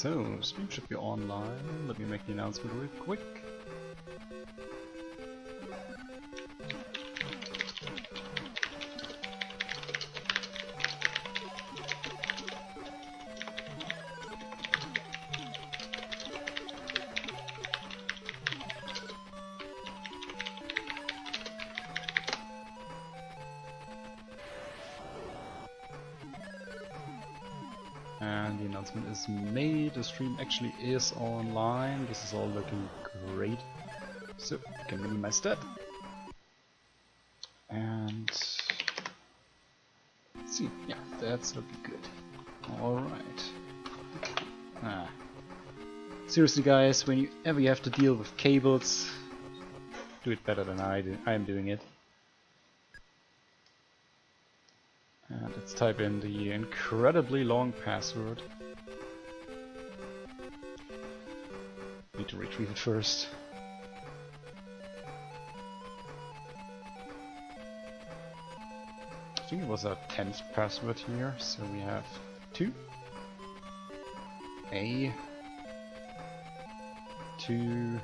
So, stream should be online. Let me make the announcement real quick. And the announcement is made, the stream actually is online, this is all looking great. So, can minimize that. And let's see, yeah, that's looking good. Alright. Seriously guys, whenever you have to deal with cables, do it better than I am doing it. And let's type in the incredibly long password. Need to retrieve it first. I think it was our 10th password here, so we have 2 A 2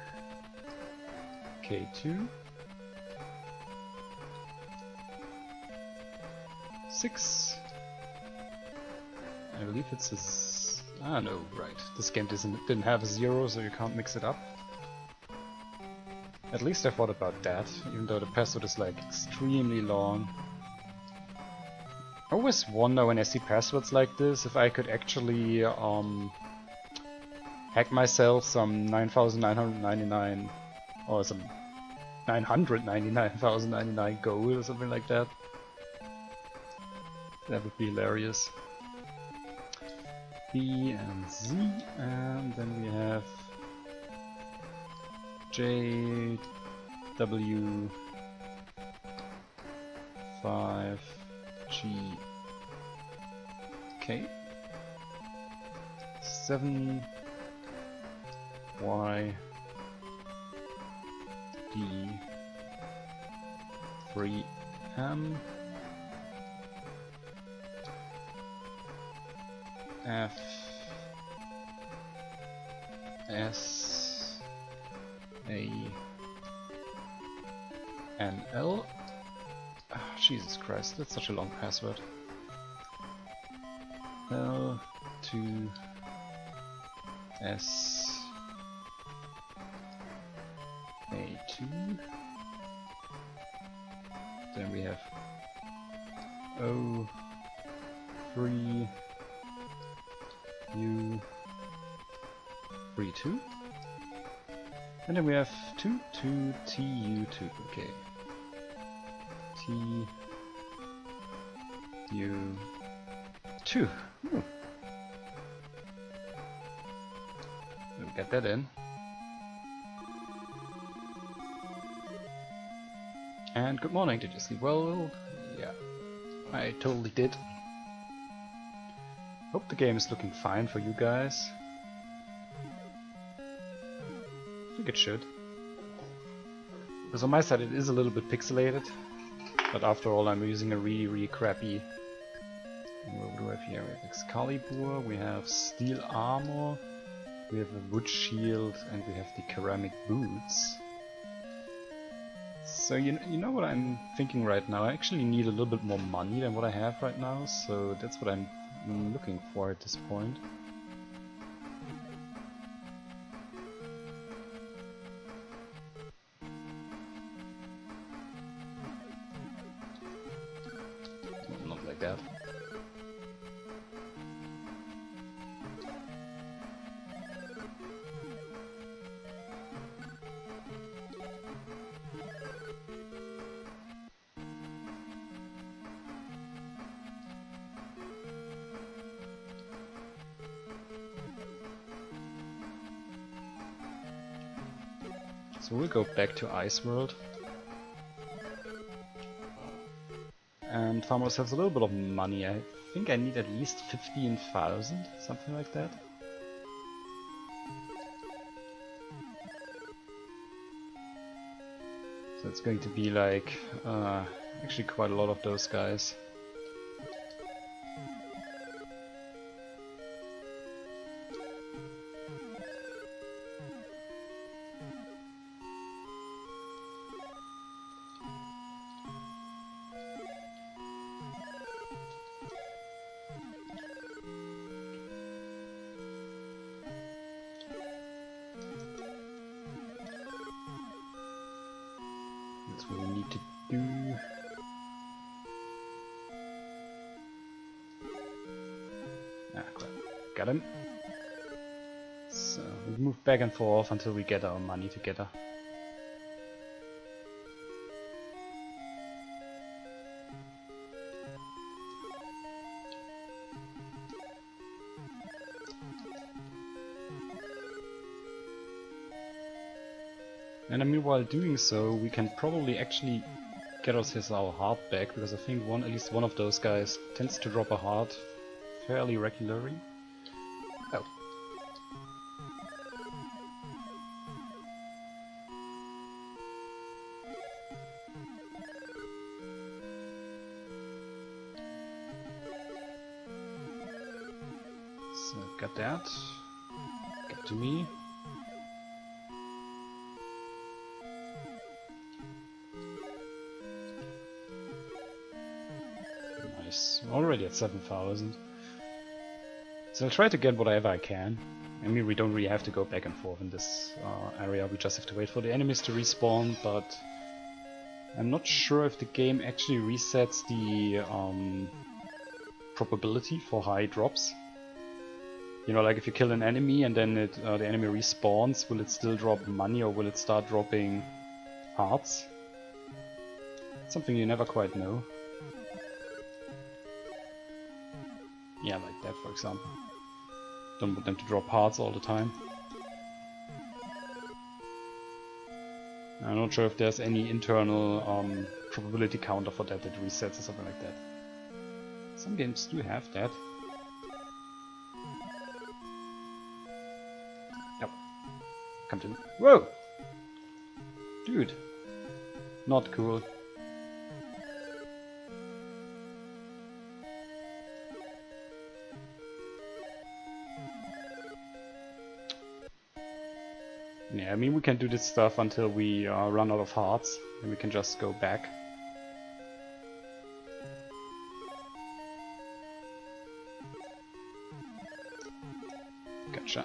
K2 6. I believe it's a no, right. This game didn't have a 0, so you can't mix it up. At least I thought about that, even though the password is like extremely long. I always wonder when I see passwords like this if I could actually hack myself some 9,999 or some 999,099 gold or something like that. That would be hilarious. B and Z, and then we have J, W, 5, G, K, 7, Y, D, 3, M, F, S, A, N, L. Oh, Jesus Christ, that's such a long password. L, 2, S, A, 2. Then we have O, 3, U, 3, 2. And then we have 2, 2, T, U, 2. Okay. T, U, 2. Ooh. We'll get that in. And good morning, did you sleep well? Yeah, I totally did. Hope the game is looking fine for you guys. I think it should. Because on my side it is a little bit pixelated. But after all I'm using a really crappy... What do we have here? We have Excalibur, we have steel armor, we have a wood shield, and we have the ceramic boots. So you know what I'm thinking right now? I actually need a little bit more money than what I have right now, so that's what I'm looking for at this point. Not like that. So we'll go back to Ice World and farm ourselves a little bit of money. I think I need at least 15,000, something like that. So it's going to be like actually quite a lot of those guys. need to do. Ah, crap. Got him. So we move back and forth until we get our money together. And I mean, while doing so, we can probably actually get us our heart back, because I think at least one of those guys tends to drop a heart fairly regularly. Oh. So, got that. Get to me. Already at 7,000. So I'll try to get whatever I can. I mean, we don't really have to go back and forth in this area, we just have to wait for the enemies to respawn, but I'm not sure if the game actually resets the probability for high drops. You know, like if you kill an enemy and then the enemy respawns, will it still drop money or will it start dropping hearts? It's something you never quite know. Yeah, like that, for example. Don't want them to drop hearts all the time. I'm not sure if there's any internal probability counter for that resets or something like that. Some games do have that. Yep. Come to me. Whoa! Dude. Not cool. Yeah, I mean, we can do this stuff until we run out of hearts, and we can just go back. Gotcha.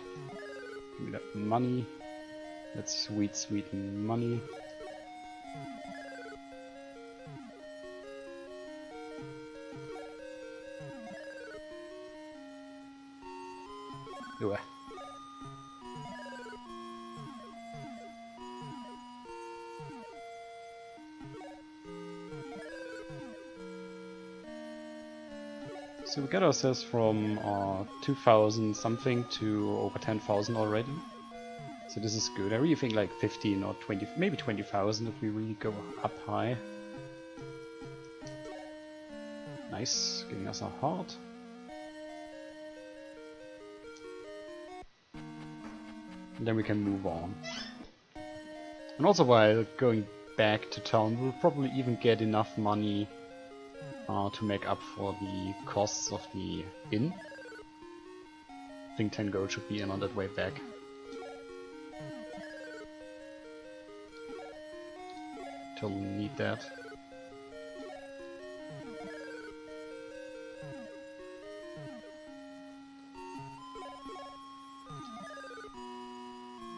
Give me that money. That's sweet, sweet money. Ooh. So we got ourselves from 2,000 something to over 10,000 already. So this is good. I really think like 15 or 20, maybe 20,000 if we really go up high. Nice, giving us a heart. And then we can move on. And also while going back to town, we'll probably even get enough money to make up for the costs of the inn. I think 10 gold should be in on that way back. Totally need that.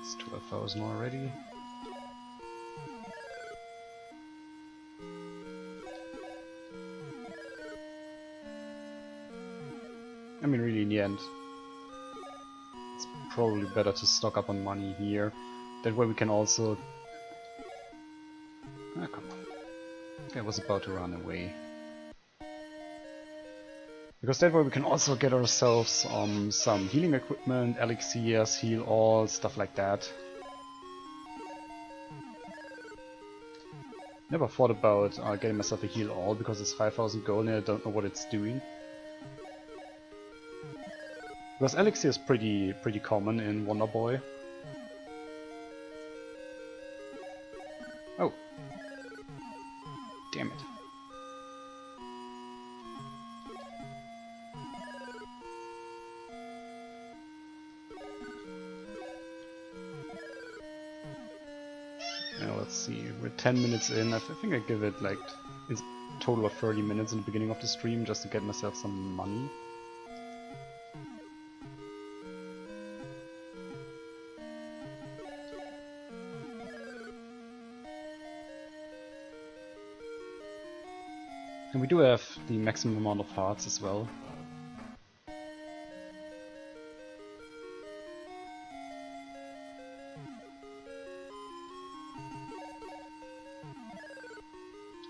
It's 12,000 already. I mean, really, in the end, it's probably better to stock up on money here. That way we can also... Ah, come on. I was about to run away. Because that way we can also get ourselves some healing equipment, elixirs, heal all, stuff like that. Never thought about getting myself a heal all because it's 5,000 gold and I don't know what it's doing. Because elixir is pretty common in Wonder Boy. Oh. Damn it. Now let's see, we're 10 minutes in. I think I give it like a total of 30 minutes in the beginning of the stream just to get myself some money. And we do have the maximum amount of hearts as well.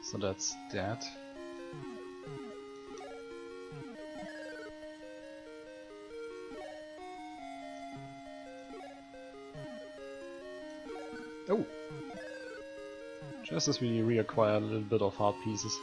So that's that. Oh! Just as we reacquire a little bit of heart pieces.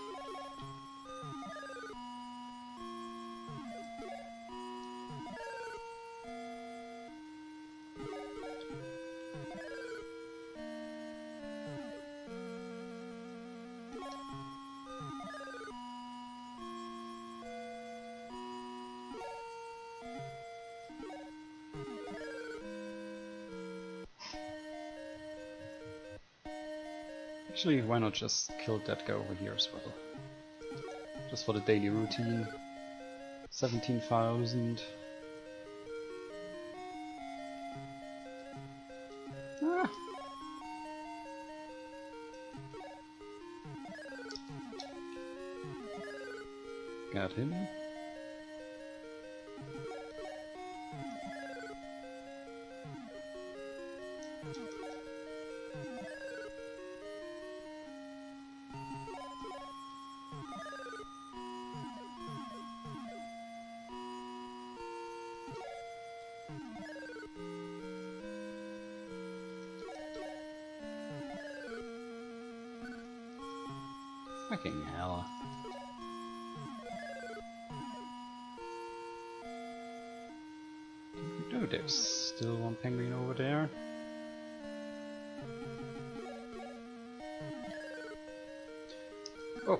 Actually, why not just kill that guy over here as well? Just for the daily routine. 17,000. Ah. Got him. Fucking hell. Oh, there's still one penguin over there. Oh!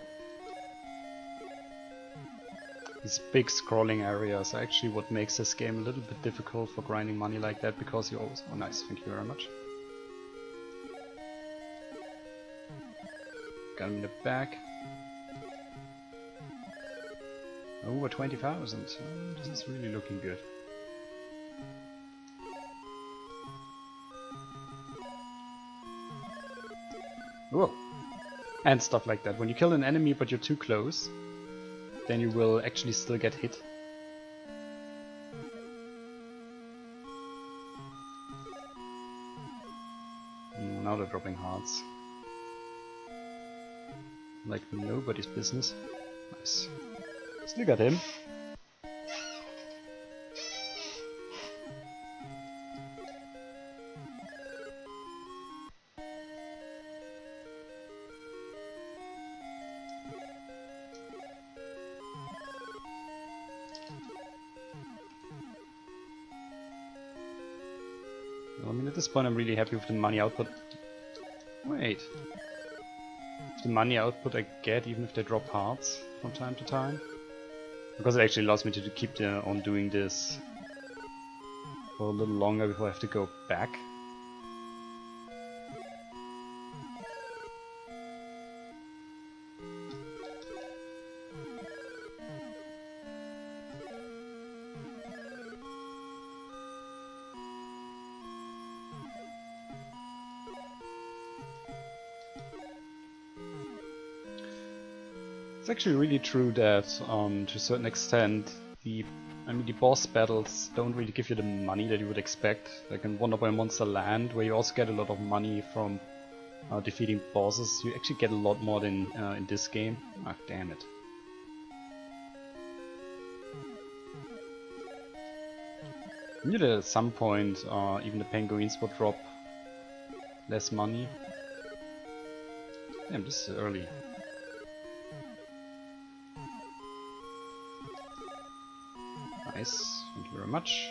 These big scrolling areas are actually what makes this game a little bit difficult for grinding money like that, because you always... Oh nice, thank you very much. Got him in the back. Over 20,000. Oh, this is really looking good. Whoa! And stuff like that. When you kill an enemy but you're too close, then you will actually still get hit. Now they're dropping hearts. Like nobody's business. Nice. Still got him. Well, I mean, at this point I'm really happy with the money output. Wait. The money output I get even if they drop hearts from time to time, because it actually allows me to keep on doing this for a little longer before I have to go back. It's actually really true that, to a certain extent, the boss battles don't really give you the money that you would expect. Like in Wonder Boy Monster Land, where you also get a lot of money from defeating bosses, you actually get a lot more than in this game. Ah, damn it. I knew that at some point even the penguins would drop less money. Damn, this is early. Nice, thank you very much.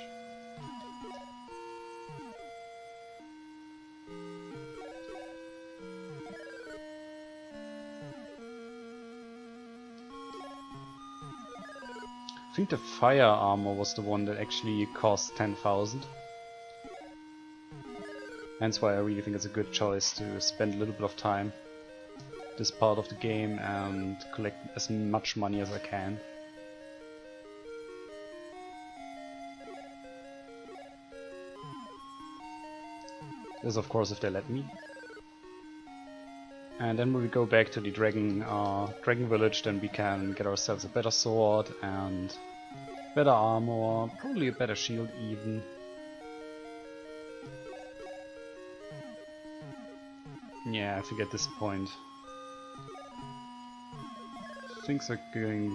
I think the fire armor was the one that actually cost 10,000. Hence why I really think it's a good choice to spend a little bit of time this part of the game and collect as much money as I can. This, of course, if they let me. And then when we go back to the dragon village, then we can get ourselves a better sword and better armor, probably a better shield even. Yeah, I think at this point things are going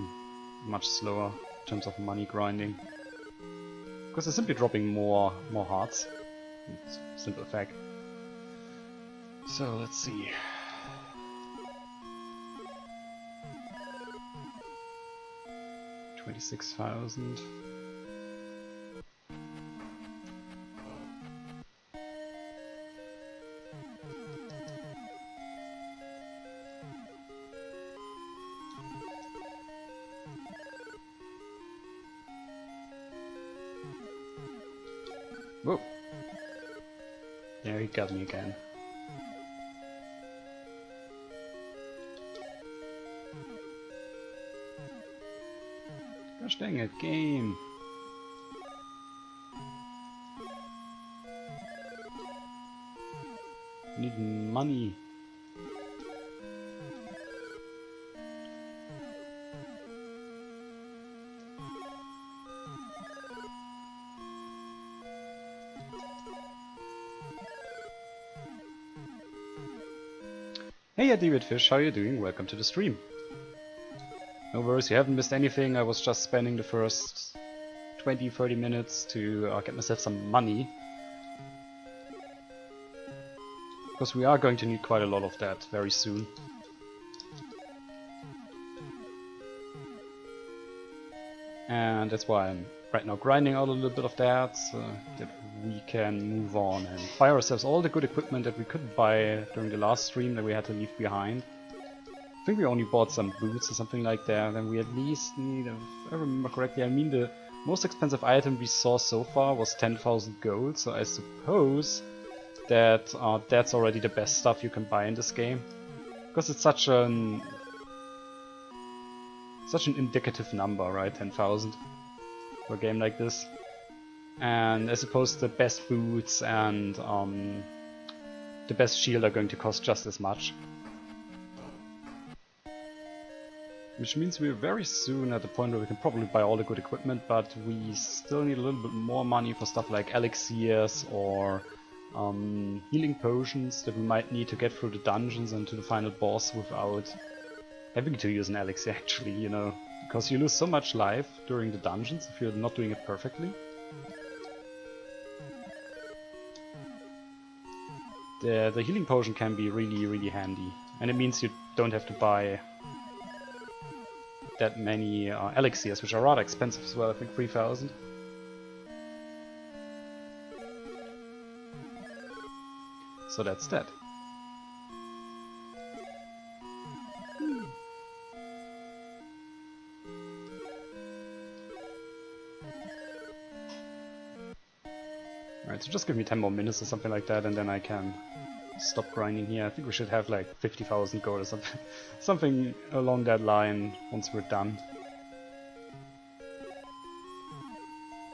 much slower in terms of money grinding. Because they're simply dropping more hearts. It's a simple fact. So let's see. $26,000. Whoa! Yeah, he got me again. Gosh dang it, game! I need money. Hey David Fish, how are you doing? Welcome to the stream. No worries, you haven't missed anything. I was just spending the first 20-30 minutes to get myself some money. Because we are going to need quite a lot of that very soon. And that's why I'm right now grinding out a little bit of that, so that we can move on and buy ourselves all the good equipment that we couldn't buy during the last stream that we had to leave behind. I think we only bought some boots or something like that, and we at least need, if I remember correctly, I mean the most expensive item we saw so far was 10,000 gold, so I suppose that that's already the best stuff you can buy in this game. Because it's such an indicative number, right, 10,000 for a game like this. And I suppose the best boots and the best shield are going to cost just as much. Which means we're very soon at the point where we can probably buy all the good equipment, but we still need a little bit more money for stuff like elixirs or healing potions that we might need to get through the dungeons and to the final boss without having to use an elixir actually, you know. Because you lose so much life during the dungeons if you're not doing it perfectly. The healing potion can be really handy. And it means you don't have to buy that many elixirs, which are rather expensive as well, I think 3,000. So that's that. Alright, so just give me 10 more minutes or something like that and then I can stop grinding here. I think we should have like 50,000 gold or something, something along that line once we're done.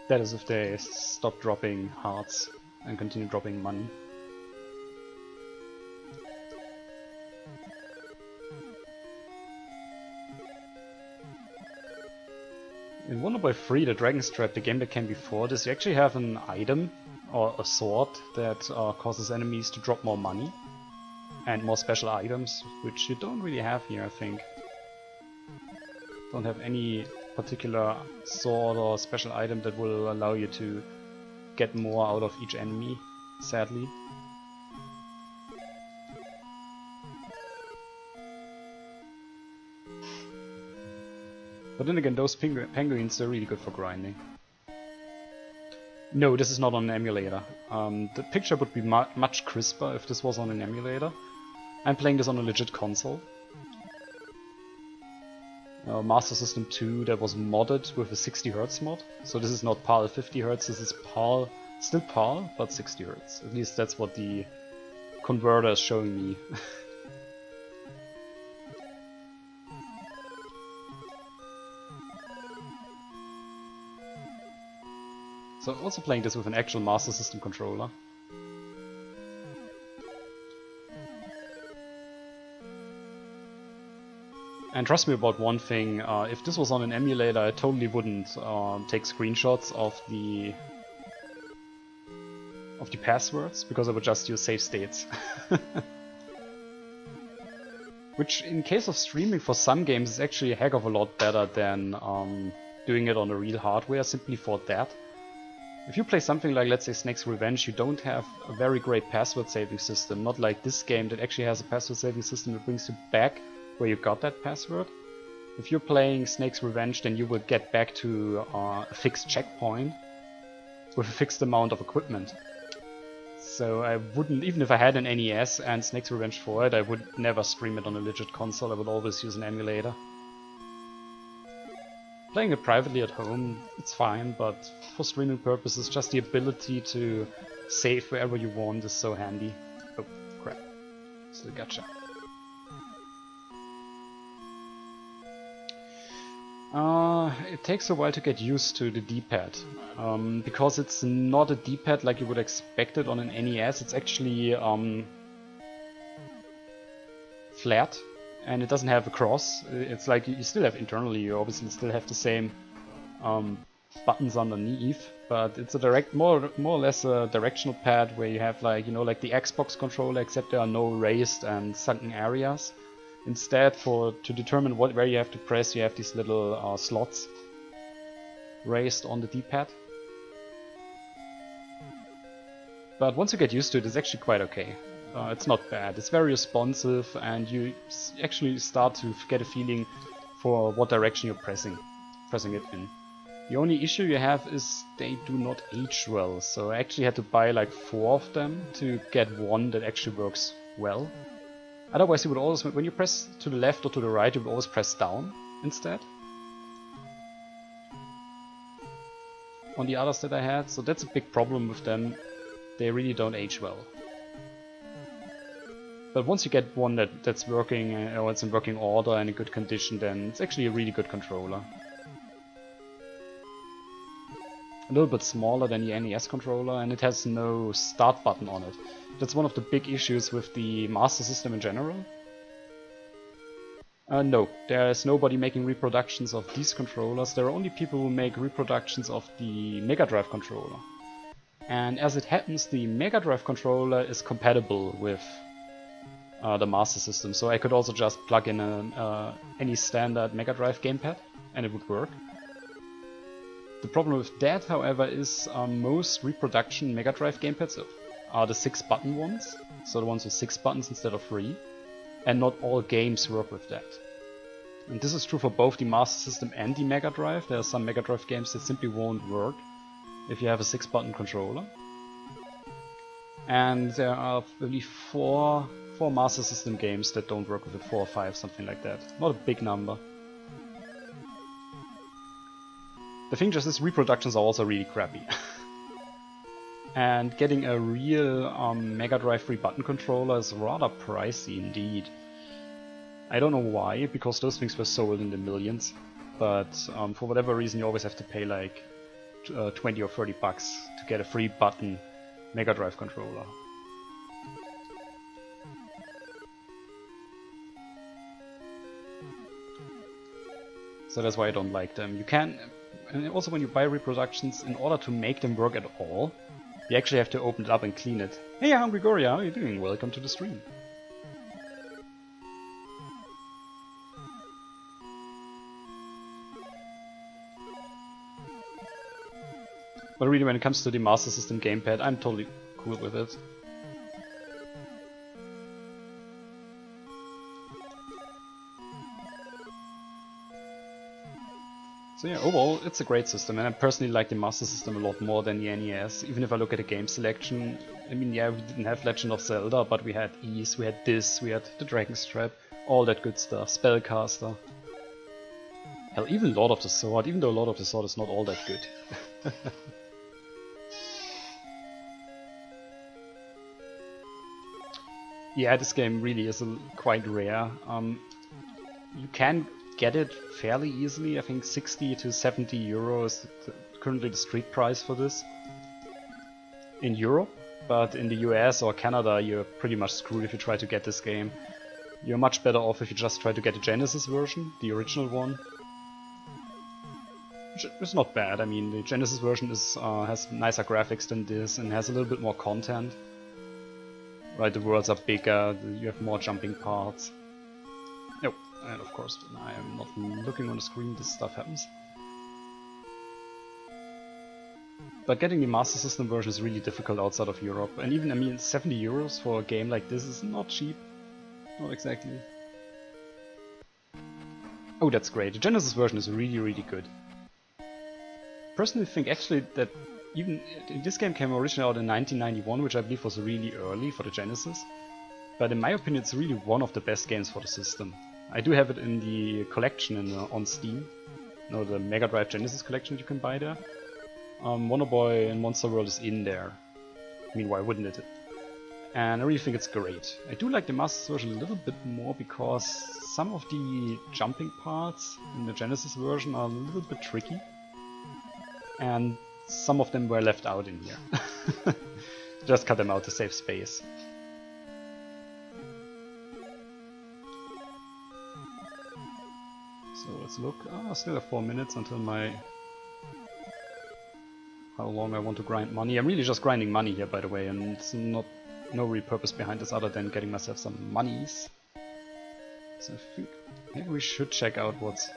That is if they stop dropping hearts and continue dropping money. In Wonder Boy 3, the Dragon's Trap, the game that came before this, you actually have an item or a sword that causes enemies to drop more money and more special items, which you don't really have here, I think. Don't have any particular sword or special item that will allow you to get more out of each enemy, sadly. But then again, those penguins are really good for grinding. No, this is not on an emulator. The picture would be much crisper if this was on an emulator. I'm playing this on a legit console. Master System 2 that was modded with a 60Hz mod. So this is not PAL 50Hz, this is PAL, still PAL, but 60Hz. At least that's what the converter is showing me. So I'm also playing this with an actual Master System controller. And trust me about one thing, if this was on an emulator I totally wouldn't take screenshots of the passwords, because I would just use save states. Which in case of streaming for some games is actually a heck of a lot better than doing it on a real hardware, simply for that. If you play something like, let's say, Snake's Revenge, you don't have a very great password saving system, not like this game that actually has a password saving system that brings you back where you got that password. If you're playing Snake's Revenge, then you will get back to a fixed checkpoint with a fixed amount of equipment. So I wouldn't, even if I had an NES and Snake's Revenge for it, I would never stream it on a legit console, I would always use an emulator. Playing it privately at home, it's fine, but for streaming purposes, just the ability to save wherever you want is so handy. Oh, crap. Still gotcha. It takes a while to get used to the D-pad, because it's not a D-pad like you would expect it on an NES. It's actually flat, and it doesn't have a cross. It's like you still have internally, you obviously still have the same buttons underneath, but it's a more or less a directional pad where you have, like, you know, like the Xbox controller, except there are no raised and sunken areas. Instead, to determine where you have to press, you have these little slots raised on the D-pad. But once you get used to it, it's actually quite okay. It's not bad. It's very responsive, and you actually start to get a feeling for what direction you're pressing it in. The only issue you have is they do not age well, so I actually had to buy like 4 of them to get one that actually works well. Otherwise you would always, when you press to the left or to the right, you would always press down instead. On the others that I had, so that's a big problem with them. They really don't age well. But once you get one that's working, or it's in working order and in good condition, then it's actually a really good controller. A little bit smaller than the NES controller, and it has no start button on it. That's one of the big issues with the Master System in general. No, there is nobody making reproductions of these controllers. There are only people who make reproductions of the Mega Drive controller. And as it happens, the Mega Drive controller is compatible with the Master System, so I could also just plug in any standard Mega Drive gamepad and it would work. The problem with that, however, is most reproduction Mega Drive gamepads are the 6-button ones, so the ones with 6 buttons instead of 3, and not all games work with that. And this is true for both the Master System and the Mega Drive. There are some Mega Drive games that simply won't work if you have a 6-button controller. And there are really 4 Master System games that don't work with it, 4 or 5, something like that. Not a big number. The thing just is, reproductions are also really crappy. And getting a real Mega Drive 3-button controller is rather pricey indeed. I don't know why, because those things were sold in the millions, but for whatever reason you always have to pay like 20 or 30 bucks to get a 3-button Mega Drive controller. So that's why I don't like them. You can, and also when you buy reproductions, in order to make them work at all, you actually have to open it up and clean it. Hey Hungry Goria, how are you doing? Welcome to the stream. But really, when it comes to the Master System gamepad, I'm totally cool with it. So yeah, overall, it's a great system, and I personally like the Master System a lot more than the NES. Even if I look at the game selection, I mean, yeah, we didn't have Legend of Zelda, but we had Ys, we had this, we had the Dragon's Trap, all that good stuff, Spellcaster. Hell, even Lord of the Sword, even though Lord of the Sword is not all that good. Yeah, this game really is quite rare. You can get it fairly easily. I think 60 to 70 euro is currently the street price for this in Europe, but in the US or Canada you're pretty much screwed if you try to get this game. You're much better off if you just try to get a Genesis version, the original one. Which is not bad. I mean, the Genesis version is has nicer graphics than this and has a little bit more content. Right, the worlds are bigger, you have more jumping parts. Oh, and of course, when I am not looking on the screen, this stuff happens. But getting the Master System version is really difficult outside of Europe. And even, I mean, 70 euros for a game like this is not cheap. Not exactly. Oh, that's great. The Genesis version is really, really good. Personally think actually that even this game came originally out in 1991, which I believe was really early for the Genesis. But in my opinion, it's really one of the best games for the system. I do have it in the collection on Steam. No, the Mega Drive Genesis collection that you can buy there. Wonder Boy and Monster World is in there. I mean, why wouldn't it? And I really think it's great. I do like the Master version a little bit more because some of the jumping parts in the Genesis version are a little bit tricky. And some of them were left out in here. Just cut them out to save space. So let's look. I still have 4 minutes until my... how long I want to grind money. I'm really just grinding money here, by the way, and it's no real purpose behind this other than getting myself some monies. So I think maybe we should check out what's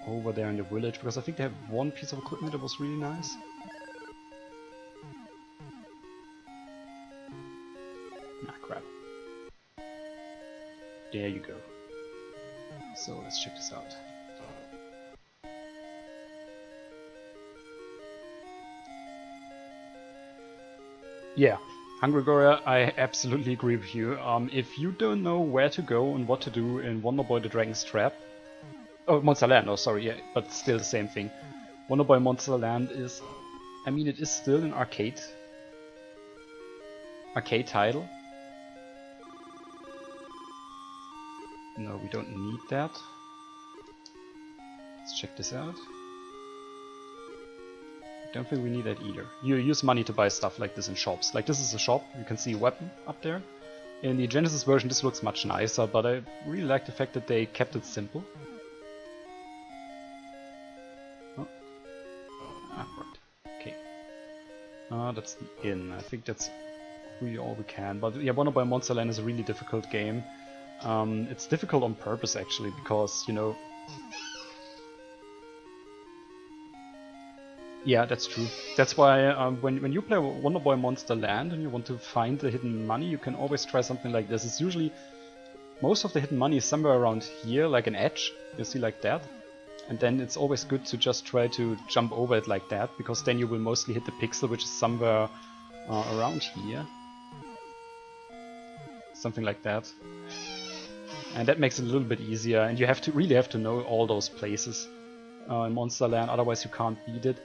over there in the village, because I think they have one piece of equipment that was really nice. Ah, crap. There you go. So let's check this out. Yeah, Hungry Goria, I absolutely agree with you. If you don't know where to go and what to do in Wonder Boy the Dragon's Trap... Oh, Monster Land, oh sorry, yeah, but still the same thing. Wonder Boy Monster Land is... I mean, it is still an arcade title. No, we don't need that. Let's check this out. Don't think we need that either. You use money to buy stuff like this in shops. Like this is a shop, you can see a weapon up there. In the Genesis version this looks much nicer, but I really like the fact that they kept it simple. Oh. Ah, right. Okay. That's the inn. I think that's really all we can. But yeah, Wonder Boy Monster Land is a really difficult game. It's difficult on purpose actually, because, you know... Yeah, that's true. That's why when you play Wonder Boy Monster Land and you want to find the hidden money, you can always try something like this. It's usually... most of the hidden money is somewhere around here, like an edge, you see, like that. And then it's always good to just try to jump over it like that, because then you will mostly hit the pixel, which is somewhere around here. Something like that. And that makes it a little bit easier, and you have to really have to know all those places in Monster Land, otherwise you can't beat it.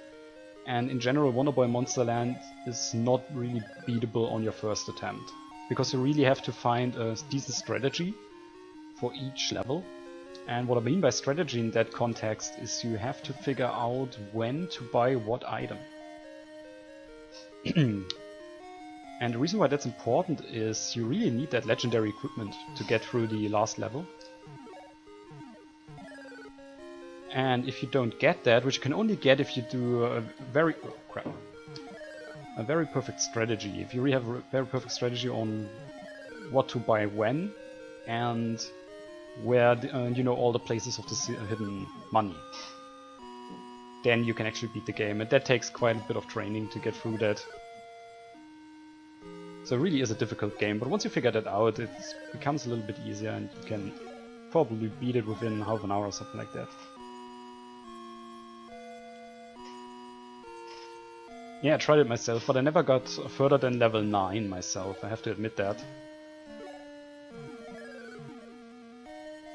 And in general, Wonder Boy Monster Land is not really beatable on your first attempt, because you really have to find a decent strategy for each level. And what I mean by strategy in that context is you have to figure out when to buy what item. And the reason why that's important is you really need that legendary equipment to get through the last level. And if you don't get that, which you can only get if you do a very... oh, crap. A very perfect strategy. If you really have a very perfect strategy on what to buy when, and where you know all the places of the hidden money, then you can actually beat the game. And that takes quite a bit of training to get through that. So it really is a difficult game, but once you figure that out, it becomes a little bit easier, and you can probably beat it within half an hour or something like that. Yeah, I tried it myself, but I never got further than level 9 myself, I have to admit that.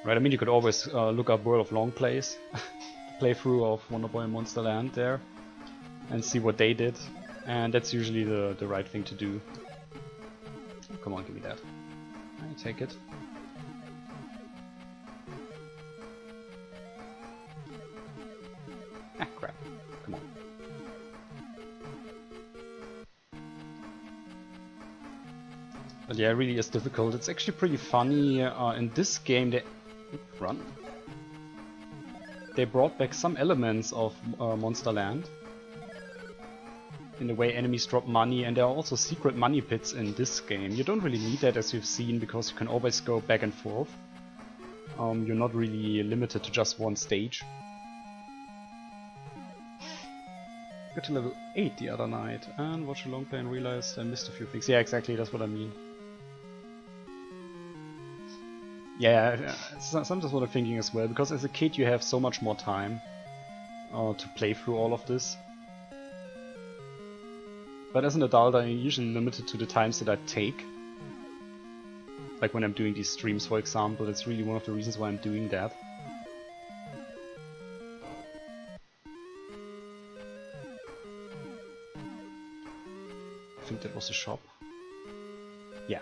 Right, I mean, you could always look up World of Long Plays, playthrough of Wonder Boy Monster Land there, and see what they did, and that's usually the right thing to do. Come on, give me that. I take it. Ah, crap. Come on. But yeah, it really is difficult. It's actually pretty funny. In this game, they brought back some elements of Monster Land. In the way enemies drop money, and there are also secret money pits in this game. You don't really need that, as you've seen, because you can always go back and forth. You're not really limited to just one stage. Got to level 8 the other night, and watched a long play and realized I missed a few things. Yeah, exactly, that's what I mean. Yeah, sometimes what I'm thinking as well, because as a kid you have so much more time to play through all of this. But as an adult I'm usually limited to the times that I take. Like when I'm doing these streams, for example, that's really one of the reasons why I'm doing that. I think that was a shop. Yeah.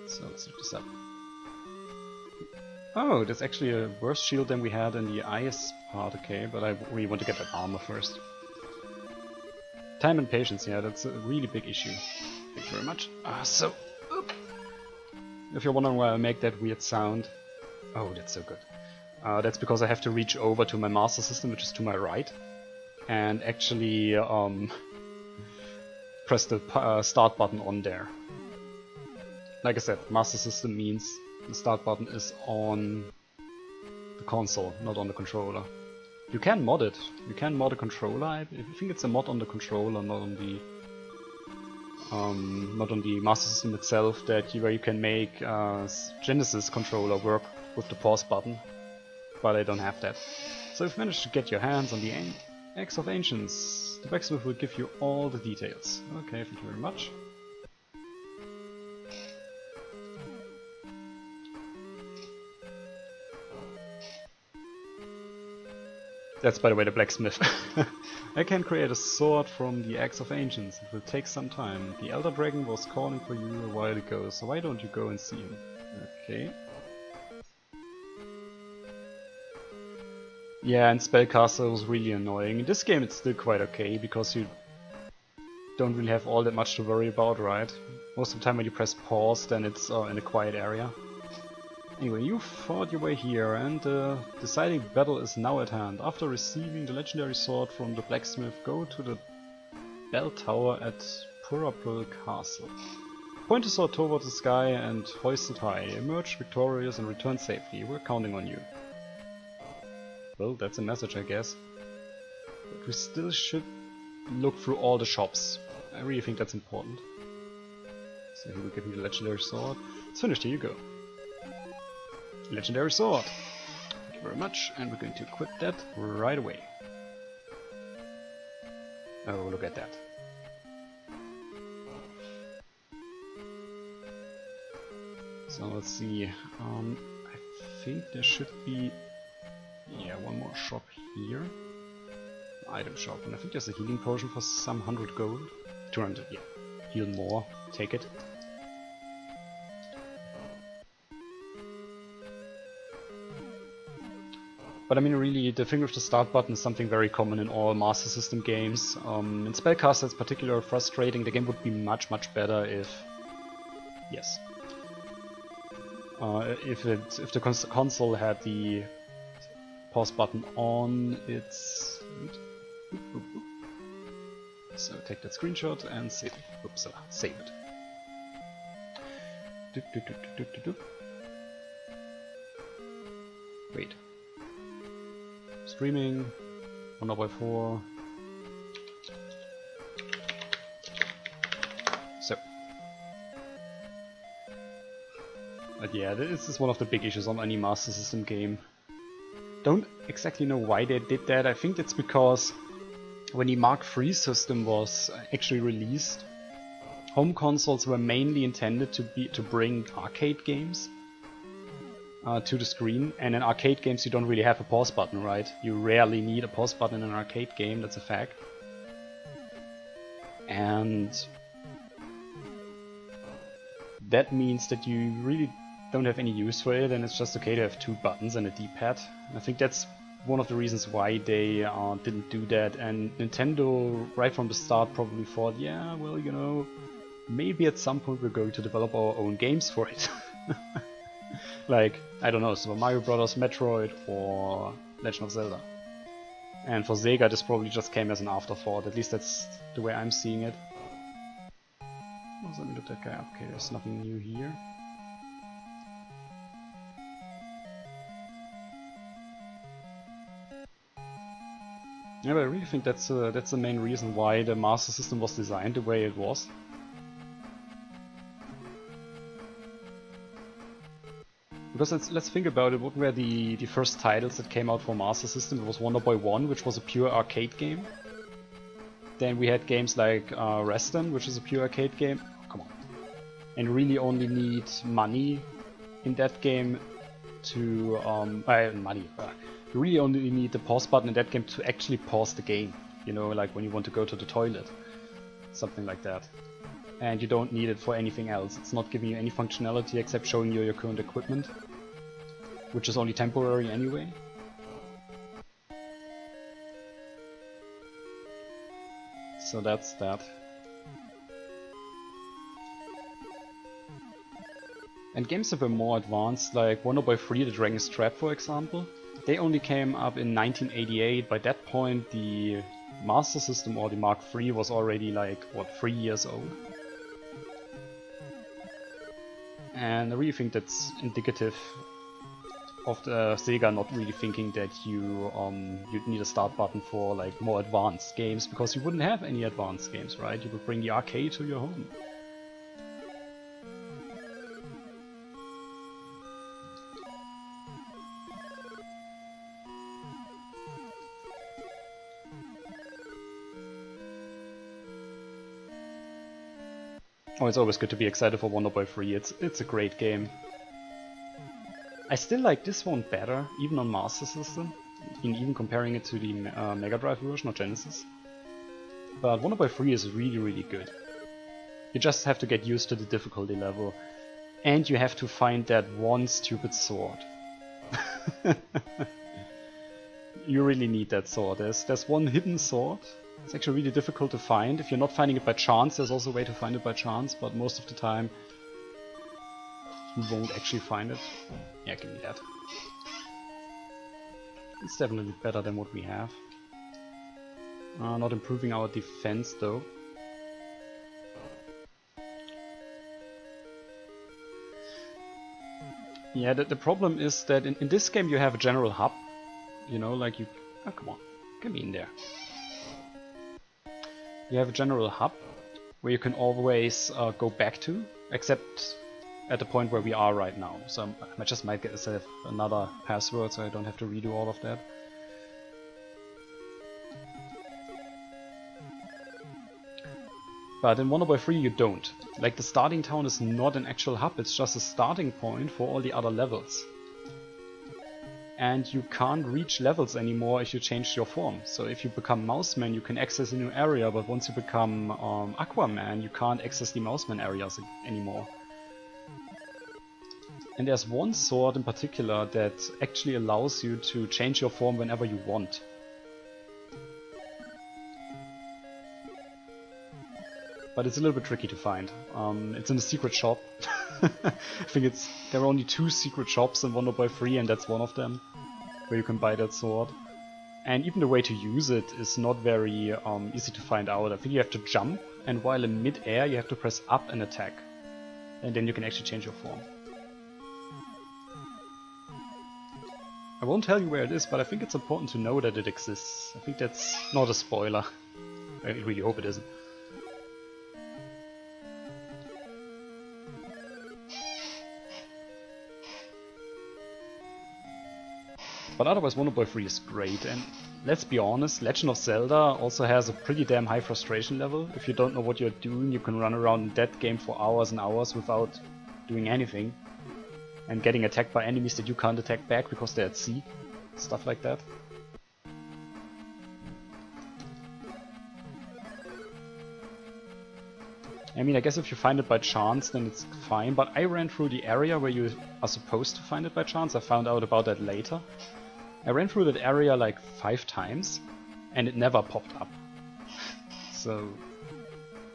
So let's look this up. Oh, that's actually a worse shield than we had in the ice part, okay, but I really want to get that armor first. Time and patience, yeah, that's a really big issue. Thank you very much. If you're wondering why I make that weird sound, oh, that's so good. That's because I have to reach over to my Master System, which is to my right, and actually press the start button on there. Like I said, Master System means the start button is on the console, not on the controller. You can mod it. You can mod a controller. I think it's a mod on the controller, not on the Master System itself. Where you can make Genesis controller work with the pause button, but I don't have that. So if you managed to get your hands on the Axe of Ancients, the blacksmith will give you all the details. Okay, thank you very much. That's, by the way, the blacksmith. I can create a sword from the Axe of Ancients. It will take some time. The Elder Dragon was calling for you a while ago, so why don't you go and see him? Okay. Yeah, and Spellcaster was really annoying. In this game it's still quite okay, because you don't really have all that much to worry about, right? Most of the time when you press pause, then it's in a quiet area. Anyway, you fought your way here, and the deciding battle is now at hand. After receiving the legendary sword from the blacksmith, go to the bell tower at Purapul Castle. Point the sword toward the sky and hoist it high. Emerge victorious and return safely. We're counting on you. Well, that's a message, I guess. But we still should look through all the shops. I really think that's important. So he will give me the legendary sword. It's finished, here you go. Legendary sword. Thank you very much, and we're going to equip that right away. Oh, look at that. So let's see. I think there should be, yeah, one more shop here. Item shop, and I think there's a healing potion for some 100 gold. 200, yeah. Heal more. Take it. But I mean, really, the thing with the start button is something very common in all Master System games. In Spellcaster it's particularly frustrating. The game would be much better if... yes. If the console had the pause button on its... So take that screenshot and save it. Oopsala, save it. Wait. Streaming, 1.4. So. But yeah, this is one of the big issues on any Master System game. Don't exactly know why they did that. I think it's because when the Mark III system was actually released, home consoles were mainly intended to bring arcade games to the screen, and in arcade games you don't really have a pause button, right? You rarely need a pause button in an arcade game, that's a fact. And that means that you really don't have any use for it, and it's just okay to have two buttons and a D-pad. I think that's one of the reasons why they didn't do that, and Nintendo right from the start probably thought, yeah, well, you know, maybe at some point we're going to develop our own games for it. Like, I don't know, Super Mario Bros., Metroid, or Legend of Zelda. And for Sega this probably just came as an afterthought, at least that's the way I'm seeing it. Oh, let me look that guy up. Okay, there's nothing new here. Yeah, but I really think that's the main reason why the Master System was designed the way it was. Because let's think about it, what were the first titles that came out for Master System? It was Wonder Boy 1, which was a pure arcade game. Then we had games like Reston, which is a pure arcade game. Oh, come on. And you really only need money in that game to... you really only need the pause button in that game to actually pause the game. You know, like when you want to go to the toilet. Something like that. And you don't need it for anything else. It's not giving you any functionality except showing you your current equipment, which is only temporary anyway. So that's that. And games that were more advanced, like Wonder Boy 3, The Dragon's Trap for example, they only came up in 1988. By that point the Master System or the Mark III was already like, what, 3 years old? And I really think that's indicative of the Sega not really thinking that you'd need a start button for like more advanced games, because you wouldn't have any advanced games, right? You would bring the arcade to your home. Oh, it's always good to be excited for Wonder Boy 3, it's a great game. I still like this one better, even on Master System, even comparing it to the Mega Drive version or Genesis. But Wonder Boy 3 is really, really good. You just have to get used to the difficulty level, and you have to find that one stupid sword. You really need that sword. There's one hidden sword. It's actually really difficult to find. If you're not finding it by chance, there's also a way to find it by chance, but most of the time you won't actually find it. Yeah, give me that. It's definitely better than what we have. Not improving our defense though. Yeah, the problem is that in this game you have a general hub. You know, like you... Oh, come on. Get me in there. You have a general hub where you can always go back to, except at the point where we are right now. So I just might get myself another password so I don't have to redo all of that. But in Wonder Boy 3 you don't. Like, the starting town is not an actual hub, it's just a starting point for all the other levels. And you can't reach levels anymore if you change your form. So if you become Mouseman, you can access a new area, but once you become Aquaman, you can't access the Mouseman areas anymore. And there's one sword in particular that actually allows you to change your form whenever you want. But it's a little bit tricky to find. It's in a secret shop. I think there are only 2 secret shops in Wonder Boy 3, and that's one of them, where you can buy that sword. And even the way to use it is not very easy to find out. I think you have to jump, and while in mid-air you have to press up and attack. And then you can actually change your form. I won't tell you where it is, but I think it's important to know that it exists. I think that's not a spoiler. I really hope it isn't. But otherwise Wonder Boy 3 is great, and let's be honest, Legend of Zelda also has a pretty damn high frustration level. If you don't know what you're doing, you can run around in that game for hours and hours without doing anything. And getting attacked by enemies that you can't attack back because they're at sea. Stuff like that. I mean, I guess if you find it by chance, then it's fine, but I ran through the area where you are supposed to find it by chance. I found out about that later. I ran through that area like 5 times, and it never popped up. So,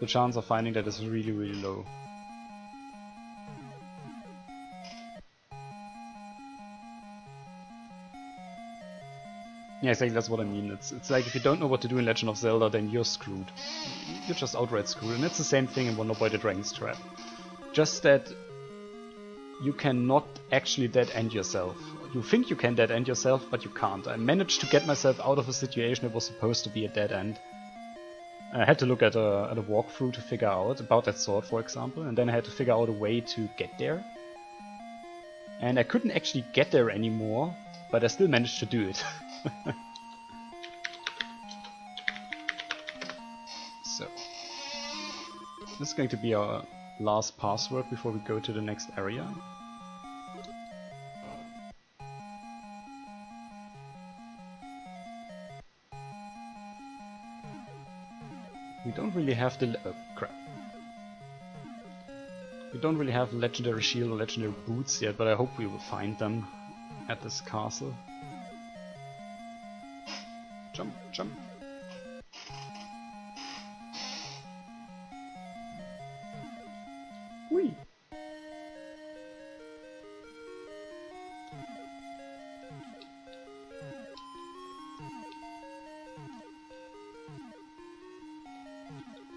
the chance of finding that is really, really low. Yeah, exactly, that's what I mean. It's like if you don't know what to do in Legend of Zelda, then you're screwed. You're just outright screwed, and it's the same thing in Wonder Boy the Dragon's Trap. Just that you cannot actually dead end yourself. You think you can dead end yourself, but you can't. I managed to get myself out of a situation that was supposed to be a dead end. I had to look at a walkthrough to figure out about that sword, for example, and then I had to figure out a way to get there. And I couldn't actually get there anymore, but I still managed to do it. So, this is going to be our last password before we go to the next area. We don't really have the... oh, crap. We don't really have legendary shield or legendary boots yet, but I hope we will find them at this castle. Jump, jump. Whee!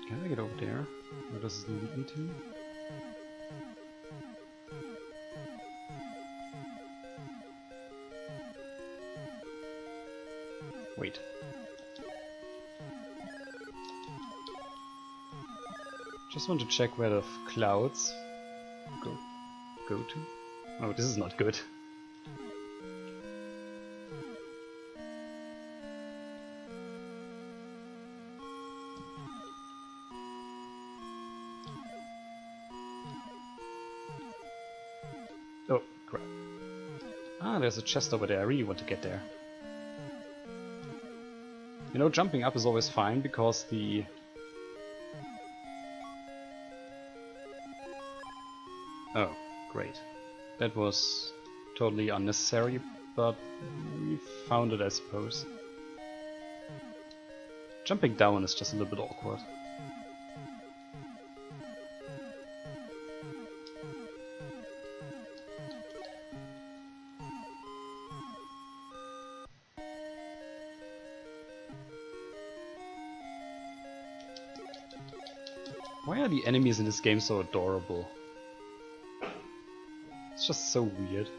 Can I get over there? Where does it lead me to? Wait. Just want to check where the clouds go to. Oh, this is not good. Oh, crap. Ah, there's a chest over there. I really want to get there. You know, jumping up is always fine because the... oh, great. That was totally unnecessary, but we found it, I suppose. Jumping down is just a little bit awkward. Why are the enemies in this game so adorable? It's just so weird.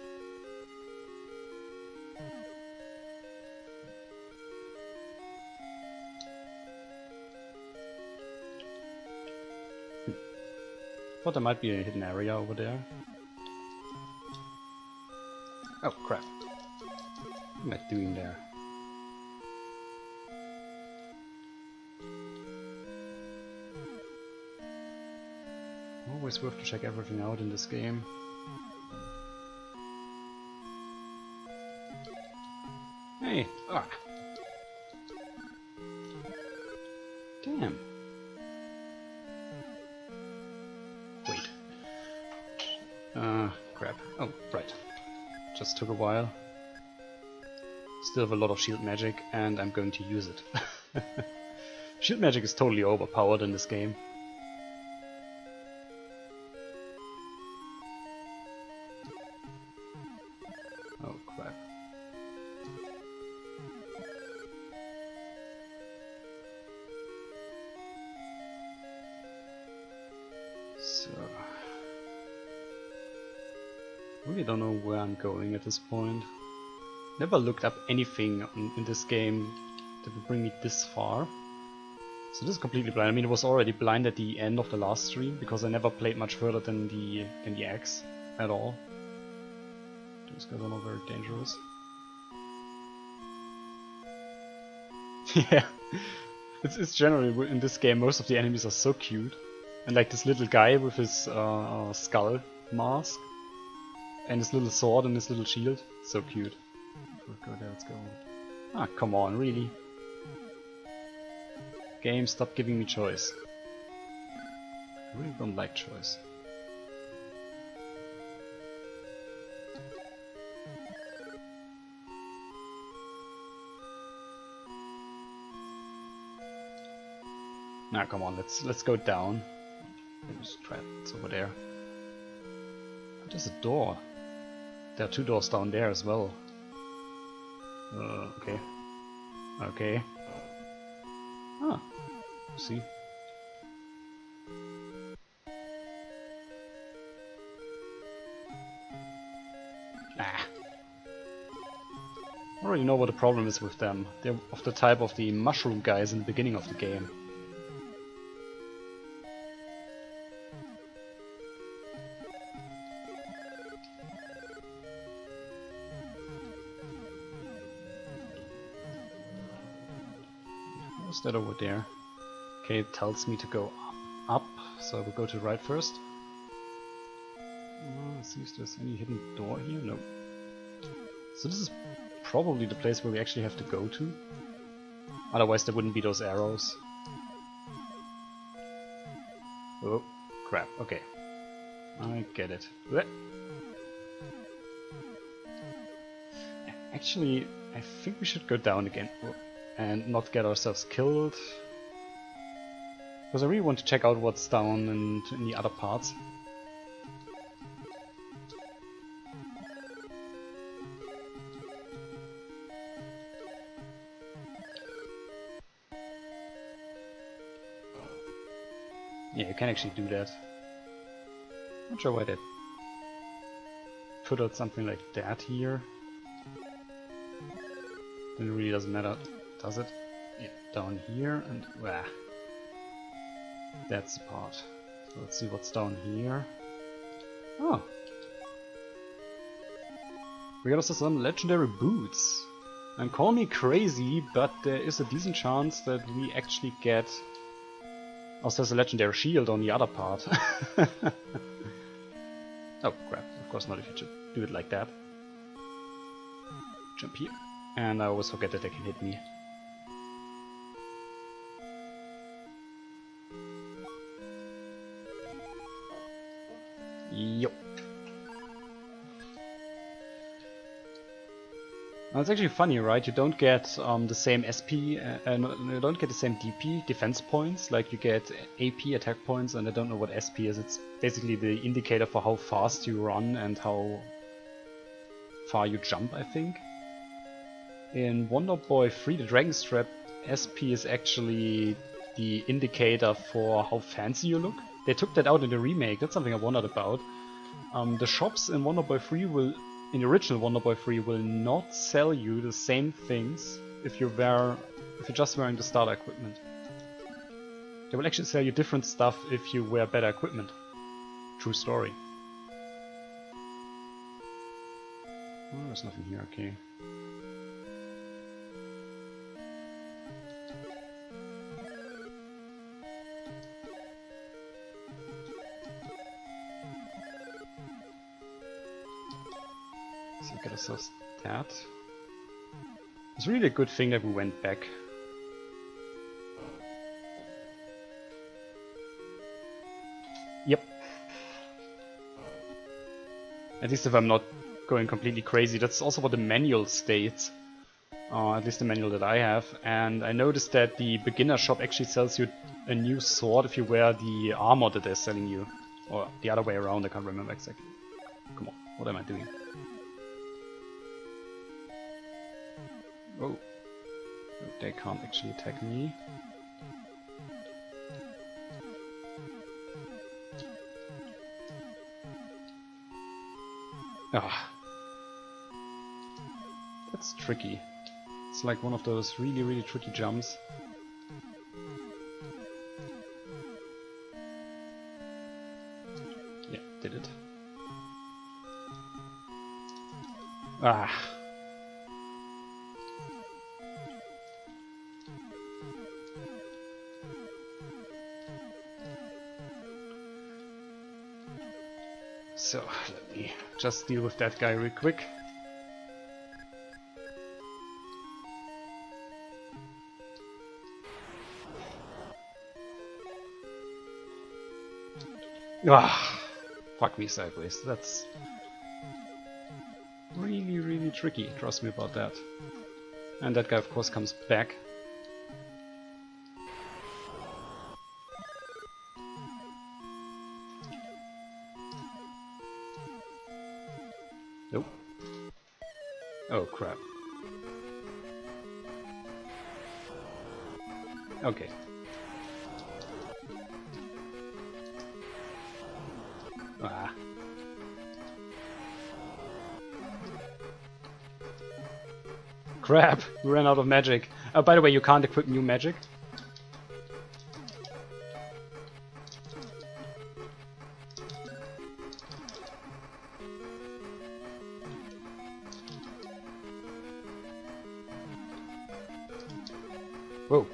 Thought there might be a hidden area over there. Oh crap. What am I doing there? Always worth to check everything out in this game. Hey! Ah! Damn! Wait. Crap. Oh, right. Just took a while. Still have a lot of shield magic, and I'm going to use it. Shield magic is totally overpowered in this game. Oh crap. So... really don't know where I'm going at this point. Never looked up anything in this game that would bring me this far. So this is completely blind. I mean, it was already blind at the end of the last stream because I never played much further than the X at all. Those guys are not very dangerous. Yeah, it's generally in this game most of the enemies are so cute, and like this little guy with his skull mask and his little sword and his little shield, so cute. Go there, let's go. Ah, come on, really? Game, stop giving me choice. I really don't like choice. Now come on, let's go down. Let's try it. It's over there. There's a door. There are 2 doors down there as well. Okay. Okay. Ah. See. Ah. I already know what the problem is with them. They're of the type of the mushroom guys in the beginning of the game. What's that over there? Okay, it tells me to go up, so I will go to the right first. Let's see if there's any hidden door here. No. So this is probably the place where we actually have to go to. Otherwise there wouldn't be those arrows. Oh, crap. Okay. I get it. Blech. Actually, I think we should go down again and not get ourselves killed. Because I really want to check out what's down in the other parts. Yeah, you can actually do that. Not sure why they put out something like that here. Then it really doesn't matter, does it? Yeah, down here and wah. That's the part. So let's see what's down here. Oh. We got also some legendary boots. And call me crazy, but there is a decent chance that we actually get... Also there's a legendary shield on the other part. Oh crap, of course not if you just do it like that. Jump here. And I always forget that they can hit me. Yup. Now it's actually funny, right? You don't get the same SP, and you don't get the same DP, defense points, like you get AP, attack points, and I don't know what SP is. It's basically the indicator for how fast you run and how far you jump, I think. In Wonder Boy 3, the Dragon Strap, SP is actually the indicator for how fancy you look. They took that out in the remake, that's something I wondered about. The shops in Wonder Boy 3 will... In the original Wonder Boy 3 will not sell you the same things if you're just wearing the starter equipment. They will actually sell you different stuff if you wear better equipment. True story. Oh, there's nothing here, okay. So get ourselves that. It's really a good thing that we went back. Yep. At least if I'm not going completely crazy. That's also what the manual states. At least the manual that I have. And I noticed that the beginner shop actually sells you a new sword if you wear the armor that they're selling you. Or the other way around, I can't remember exactly. Come on, what am I doing? Oh. They can't actually attack me. Ah. That's tricky. It's like one of those really, really tricky jumps. Yeah, did it. Ah. So, let me just deal with that guy real quick. Ah, fuck me sideways. That's really, really tricky. Trust me about that. And that guy, of course, comes back. Nope. Oh crap. Okay. Ah. Crap! We ran out of magic. Oh, by the way, you can't equip new magic. Whoa.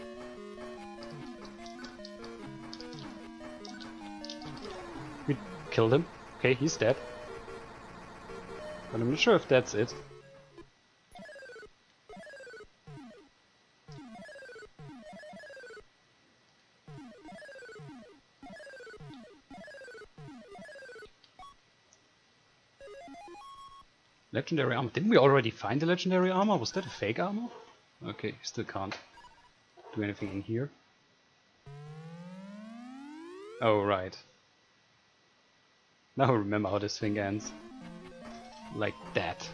We killed him. Okay, he's dead. But I'm not sure if that's it. Legendary armor. Didn't we already find the legendary armor? Was that a fake armor? Okay, still can't do anything in here. Oh, right. Now I remember how this thing ends. Like that.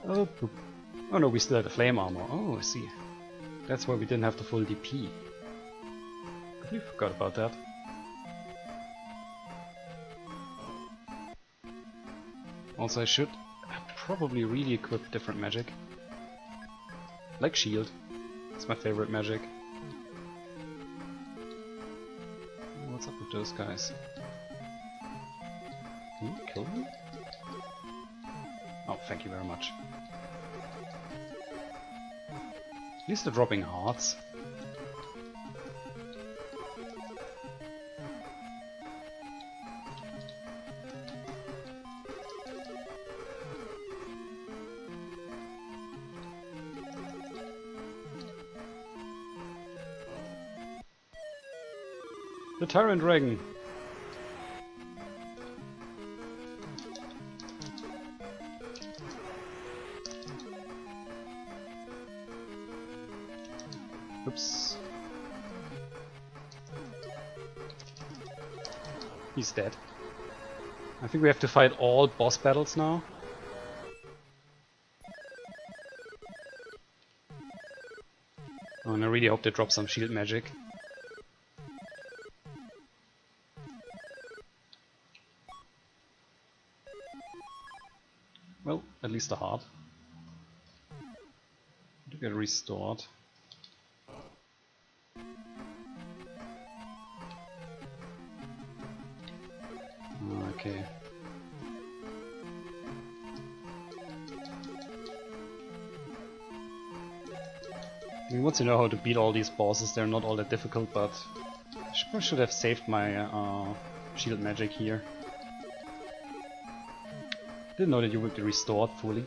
Oh, oh no, we still had the flame armor. Oh, I see. That's why we didn't have the full DP. Completely forgot about that. Also, I should probably really equip different magic. Like shield. It's my favorite magic. What's up with those guys? Can you kill them? Oh, thank you very much. At least they're dropping hearts. The Tyrant Dragon! Oops. He's dead. I think we have to fight all boss battles now. Oh, and I really hope they drop some shield magic. Well, at least a heart. To get restored. Okay. I mean, once you know how to beat all these bosses, they're not all that difficult, but I probably should have saved my shield magic here. Didn't know that you would be restored fully.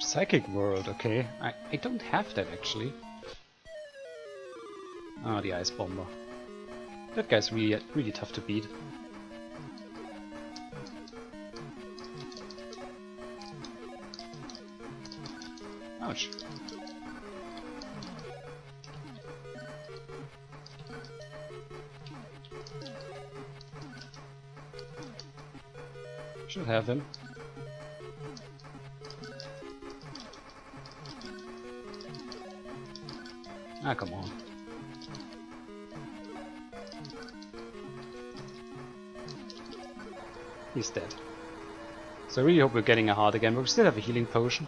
Psychic World, okay. I don't have that actually. Ah, the Ice Bomber. That guy's really tough to beat. Ouch. Should have him. Ah, come on. He's dead. So I really hope we're getting a heart again, but we still have a healing potion.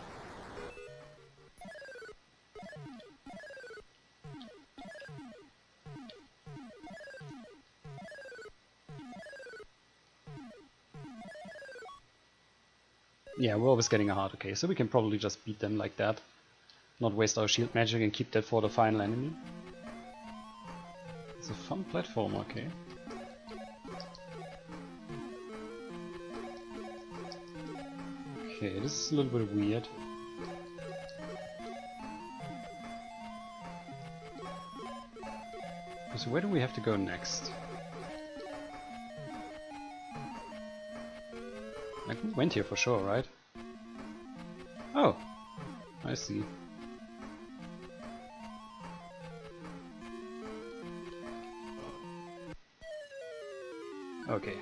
Yeah, we're always getting a heart, okay, so we can probably just beat them like that. Not waste our shield magic and keep that for the final enemy. It's a fun platform, okay. Okay, this is a little bit weird. So where do we have to go next? Like, we went here for sure, right? Oh, I see. Okay.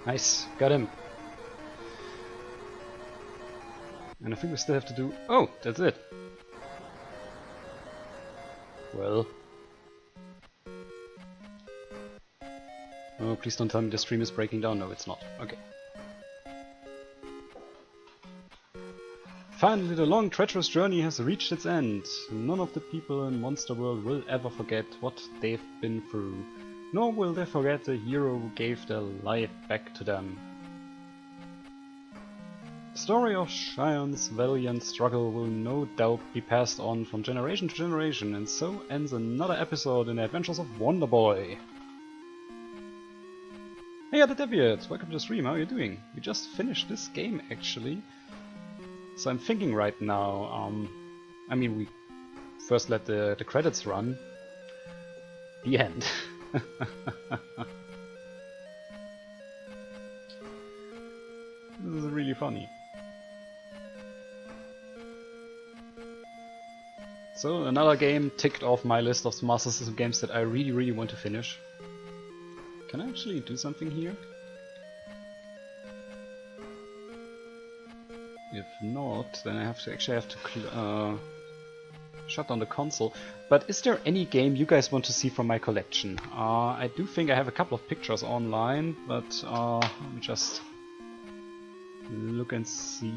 Nice, got him. And I think we still have to do... Oh, that's it. Well. Oh, please don't tell me the stream is breaking down. No, it's not. Okay. Finally, the long, treacherous journey has reached its end. None of the people in Monster World will ever forget what they've been through. Nor will they forget the hero who gave their life back to them. The story of Cheyenne's valiant struggle will no doubt be passed on from generation to generation, and so ends another episode in the adventures of Wonder Boy. Hey, the Deviate! Welcome to the stream, how are you doing? We just finished this game actually. So I'm thinking right now, I mean, we first let the credits run. The end. This is really funny. So another game ticked off my list of Master System games that I really want to finish. Can I actually do something here? If not, then I actually have to shut down the console. But is there any game you guys want to see from my collection? I do think I have a couple of pictures online, but let me just look and see.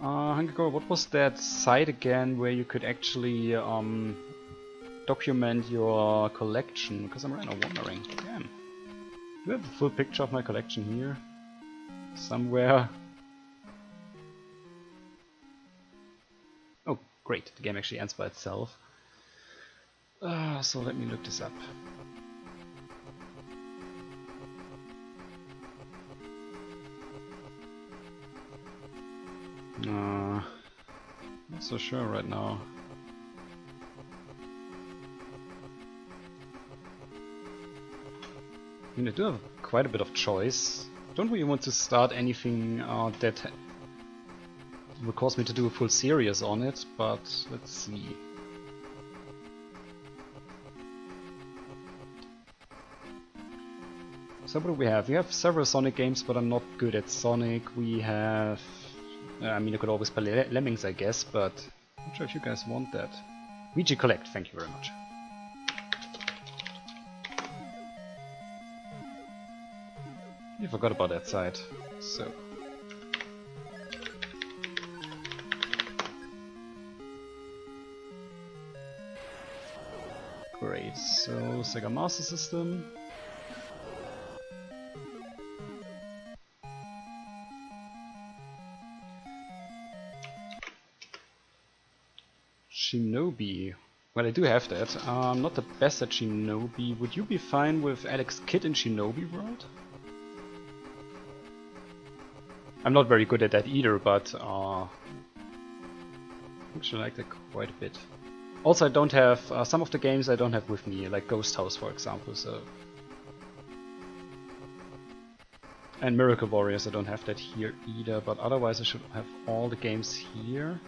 Hangako, what was that site again where you could actually document your collection? Because I'm right now wondering. Damn. Do I have a full picture of my collection here? Somewhere. Oh, great, the game actually ends by itself. So let me look this up. Not so sure right now. I mean, I do have quite a bit of choice. Don't really want to start anything that will cause me to do a full series on it, but let's see. So what do we have? We have several Sonic games, but I'm not good at Sonic. We have... I mean, I could always play Lemmings, I guess, but I'm not sure if you guys want that. VG Collect, thank you very much. I forgot about that side, so... Great, so Sega Master System. Shinobi. Well, I do have that. I'm not the best at Shinobi. Would you be fine with Alex Kidd in Shinobi World? I'm not very good at that either, but I actually like that quite a bit. Also, I don't have some of the games I don't have with me, like Ghost House, for example. So, and Miracle Warriors, I don't have that here either. But otherwise, I should have all the games here.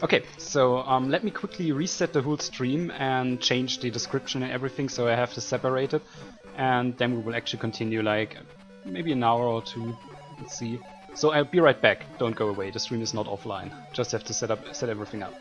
Okay, so let me quickly reset the whole stream and change the description and everything so I have to separate it, and then we will actually continue like maybe an hour or two. Let's see. So I'll be right back. Don't go away. The stream is not offline. Just have to set everything up.